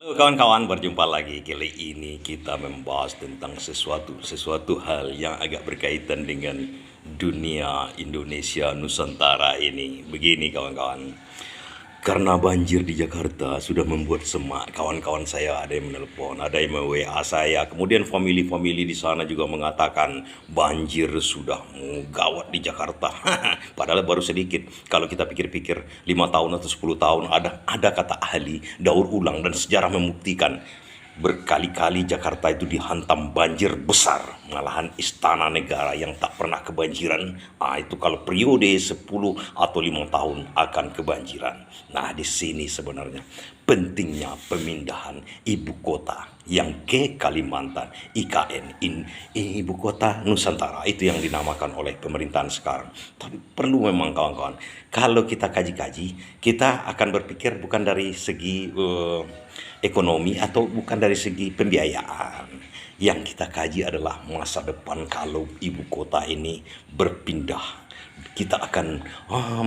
Kawan-kawan, berjumpa lagi. Kali ini kita membahas tentang sesuatu hal yang agak berkaitan dengan dunia Indonesia Nusantara ini. Begini kawan-kawan, karena banjir di Jakarta sudah membuat semak. Kawan-kawan saya ada yang menelpon, ada yang WA saya. Kemudian famili-famili di sana juga mengatakan banjir sudah gawat di Jakarta. Padahal baru sedikit. Kalau kita pikir-pikir 5 tahun atau 10 tahun ada kata ahli, daur ulang dan sejarah membuktikan berkali-kali Jakarta itu dihantam banjir besar, malahan istana negara yang tak pernah kebanjiran. Itu kalau periode 10 atau 5 tahun akan kebanjiran. Nah, di sini sebenarnya pentingnya pemindahan ibu kota yang ke Kalimantan, IKN, Ibu Kota Nusantara, itu yang dinamakan oleh pemerintahan sekarang. Tapi perlu memang kawan-kawan, kalau kita kaji-kaji, kita akan berpikir bukan dari segi ekonomi atau bukan dari segi pembiayaan. Yang kita kaji adalah masa depan kalau ibu kota ini berpindah. Kita akan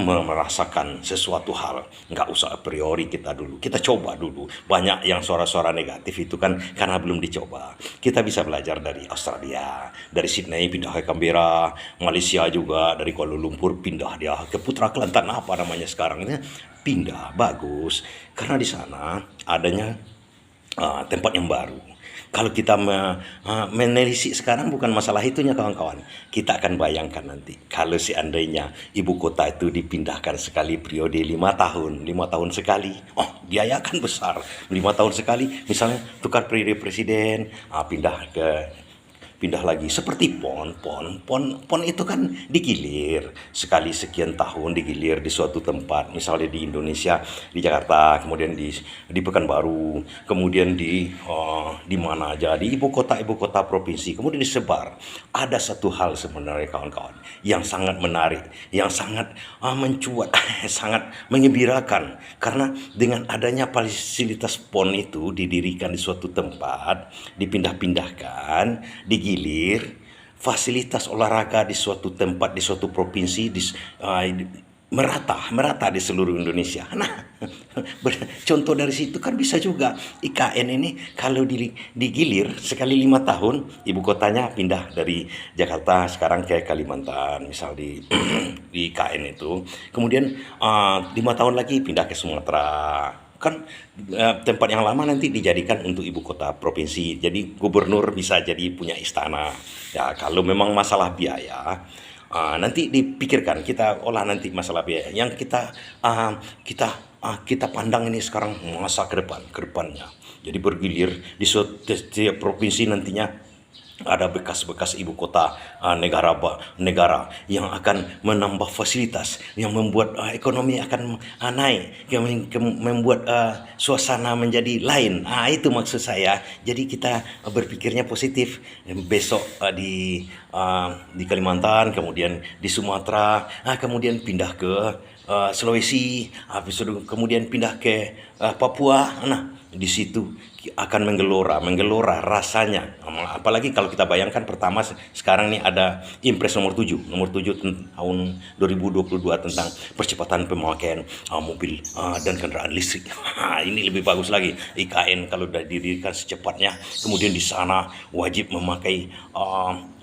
merasakan sesuatu hal. Nggak usah a priori kita dulu. Kita coba dulu. Banyak yang suara-suara negatif itu kan karena belum dicoba. Kita bisa belajar dari Australia. Dari Sydney pindah ke Canberra. Malaysia juga dari Kuala Lumpur pindah dia ke Putra Kelantan, apa namanya sekarang ini. Pindah, bagus. Karena di sana adanya tempat yang baru. Kalau kita menelisik sekarang bukan masalah itunya kawan-kawan. Kita akan bayangkan nanti kalau seandainya ibu kota itu dipindahkan sekali periode 5 tahun, 5 tahun sekali. Biaya akan besar. 5 tahun sekali, misalnya tukar periode presiden, pindah lagi seperti pon itu kan digilir sekali sekian tahun, digilir di suatu tempat, misalnya di Indonesia, di Jakarta, kemudian di Pekanbaru, kemudian di mana aja, di ibu kota provinsi, kemudian disebar. Ada satu hal sebenarnya kawan-kawan yang sangat menarik, yang sangat mencuat sangat mengembirakan, karena dengan adanya fasilitas pon itu didirikan di suatu tempat, dipindah-pindahkan, digilir, fasilitas olahraga di suatu tempat, di suatu provinsi, merata di seluruh Indonesia. Nah, contoh dari situ kan bisa juga IKN ini kalau digilir sekali 5 tahun, ibu kotanya pindah dari Jakarta sekarang ke Kalimantan, misal di di IKN itu. Kemudian 5 tahun lagi pindah ke Sumatera. Kan tempat yang lama nanti dijadikan untuk ibu kota provinsi. Jadi gubernur bisa jadi punya istana. Ya, kalau memang masalah biaya, nanti dipikirkan, kita olah nanti masalah biaya. Yang kita pandang ini sekarang masa ke depannya. Jadi bergilir di setiap provinsi nantinya ada bekas-bekas ibu kota negara yang akan menambah fasilitas, yang membuat ekonomi akan naik, yang membuat suasana menjadi lain. Itu maksud saya. Jadi kita berpikirnya positif. Besok di Kalimantan, kemudian di Sumatera, kemudian pindah ke Sulawesi, kemudian pindah ke Papua. Nah, di situ akan menggelora rasanya. Apalagi kalau kita bayangkan pertama sekarang nih ada Impres nomor 7 tahun 2022 tentang percepatan pemakaian mobil dan kendaraan listrik. Ini lebih bagus lagi. IKN kalau sudah didirikan secepatnya, kemudian di sana wajib memakai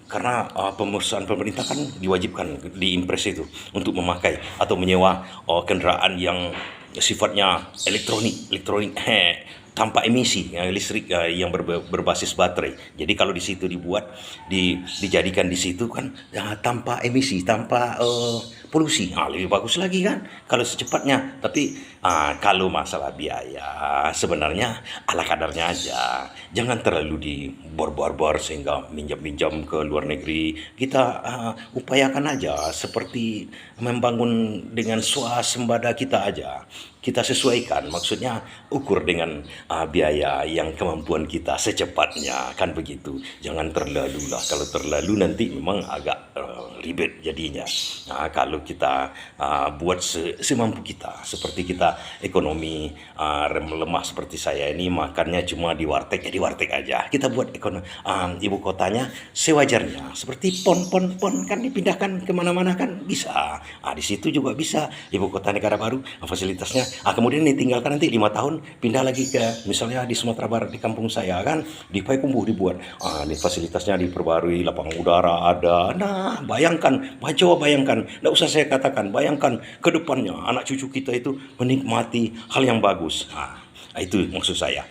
karena perusahaan pemerintah kan diwajibkan di Impres itu untuk memakai atau menyewa kendaraan yang sifatnya elektronik tanpa emisi listrik yang berbasis baterai. Jadi kalau di situ dijadikan di situ kan tanpa emisi, tanpa polusi, lebih bagus lagi kan kalau secepatnya. Tapi kalau masalah biaya sebenarnya ala kadarnya aja, jangan terlalu dibor-bor sehingga minjam ke luar negeri. Kita upayakan aja seperti membangun dengan swasembada kita aja. Kita sesuaikan, maksudnya ukur dengan biaya yang kemampuan kita secepatnya, kan begitu. Jangan terlalu lah, kalau terlalu nanti memang agak ribet jadinya. Kalau kita buat semampu kita, seperti kita ekonomi lemah seperti saya ini, makannya cuma di warteg, ya di warteg aja. Kita buat ibu kotanya sewajarnya, seperti pon kan dipindahkan kemana-mana kan bisa. Di situ juga bisa ibu kota negara baru, fasilitasnya Kemudian ditinggalkan nanti 5 tahun pindah lagi ke misalnya di Sumatera Barat di kampung saya kan di Payakumbuh dibuat ini fasilitasnya diperbarui, lapangan udara ada. Nah bayangkan, coba bayangkan, tidak usah saya katakan, bayangkan ke depannya anak cucu kita itu menikmati hal yang bagus. Itu maksud saya.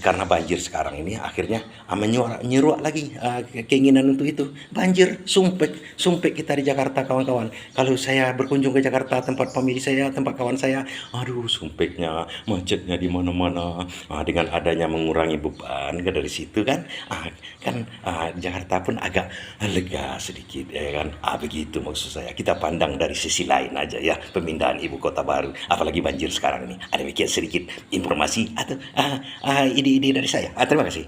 Karena banjir sekarang ini akhirnya menyeruak lagi keinginan untuk itu. Banjir, sumpek kita di Jakarta kawan-kawan. Kalau saya berkunjung ke Jakarta tempat famili saya, tempat kawan saya, aduh sumpeknya, macetnya di mana-mana. Dengan adanya mengurangi beban dari situ kan, Jakarta pun agak lega sedikit ya kan. Begitu maksud saya. Kita pandang dari sisi lain aja ya pemindahan ibu kota baru, apalagi banjir sekarang ini. Ada sedikit informasi atau ide-ide dari saya. Terima kasih.